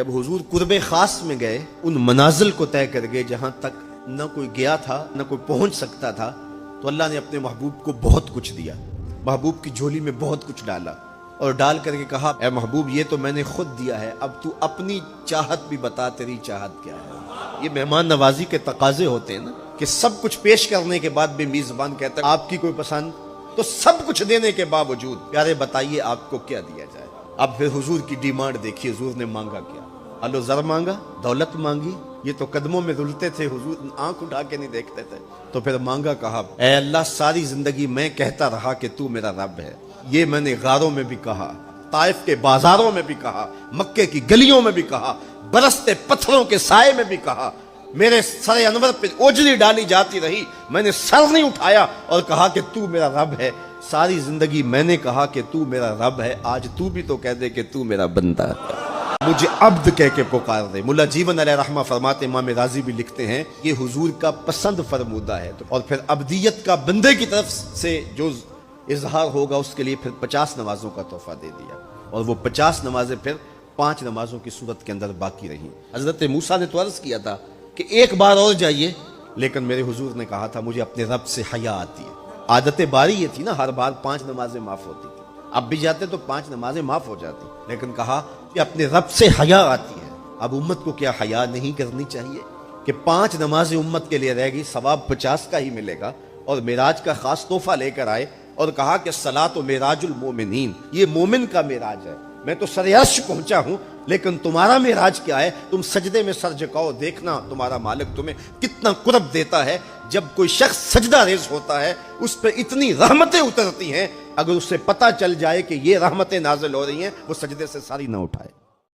جب حضور قرب خاص میں گئے، ان منازل کو طے کر گئے جہاں تک نہ کوئی گیا تھا نہ کوئی پہنچ سکتا تھا، تو اللہ نے اپنے محبوب کو بہت کچھ دیا، محبوب کی جھولی میں بہت کچھ ڈالا اور ڈال کر کے کہا اے محبوب یہ تو میں نے خود دیا ہے، اب تو اپنی چاہت بھی بتا، تیری چاہت کیا ہے۔ یہ مہمان نوازی کے تقاضے ہوتے ہیں نا، کہ سب کچھ پیش کرنے کے بعد بھی میزبان کہتا ہے آپ کی کوئی پسند، تو سب کچھ دینے کے باوجود پیارے بتائیے آپ کو کیا دیا جائے۔ اب پھر حضور کی ڈیمانڈ دیکھیے، حضور نے مانگا کیا؟ الو زر مانگا، دولت مانگی، یہ تو قدموں میں رلتے تھے، حضور آنکھ اٹھا کے نہیں دیکھتے تھے، تو پھر مانگا کہا اے اللہ ساری زندگی میں کہتا رہا کہ تو میرا رب ہے، یہ میں نے غاروں میں بھی کہا، طائف کے بازاروں میں بھی کہا، مکے کی گلیوں میں بھی کہا، برستے پتھروں کے سائے میں بھی کہا، میرے سر انور پہ اوجلی ڈالی جاتی رہی، میں نے سر نہیں اٹھایا اور کہا کہ تو میرا رب ہے، ساری زندگی میں نے کہا کہ تو میرا رب ہے، آج تو بھی تو کہہ دے کہ تو میرا بندہ ہے، مجھے عبد کہہ کے پکار دے۔ ملا جیون علیہ رحمہ فرماتے، امام راضی بھی لکھتے ہیں یہ حضور کا پسند فرمودہ ہے، اور پھر عبدیت کا بندے کی طرف سے جو اظہار ہوگا اس کے لیے پھر 50 نمازوں کا تحفہ دے دیا، اور وہ 50 نمازیں پھر 5 نمازوں کی صورت کے اندر باقی رہیں۔ حضرت موسیٰ نے تو عرض کیا تھا کہ ایک بار اور جائیے، لیکن میرے حضور نے کہا تھا مجھے اپنے رب سے حیا آتی ہے۔ عادت باری یہ تھی نا، ہر بار 5 نمازیں معاف ہوتی تھی، اب بھی جاتے تو 5 نمازیں معاف ہو جاتی، لیکن کہا کہ اپنے رب سے حیا آتی ہے۔ اب امت کو کیا حیا نہیں کرنی چاہیے کہ 5 نمازیں امت کے لیے رہ گئی، ثواب 50 کا ہی ملے گا، اور معراج کا خاص تحفہ لے کر آئے اور کہا کہ صلاۃ و معراج المومنین، یہ مومن کا معراج ہے، میں تو سر عرش پہنچا ہوں، لیکن تمہارا معراج کیا ہے؟ تم سجدے میں سر جھکاؤ، دیکھنا تمہارا مالک تمہیں کتنا قرب دیتا ہے۔ جب کوئی شخص سجدہ ریز ہوتا ہے اس پہ اتنی رحمتیں اترتی ہیں، اگر اسے پتہ چل جائے کہ یہ رحمتیں نازل ہو رہی ہیں، وہ سجدے سے ساری نہ اٹھائے۔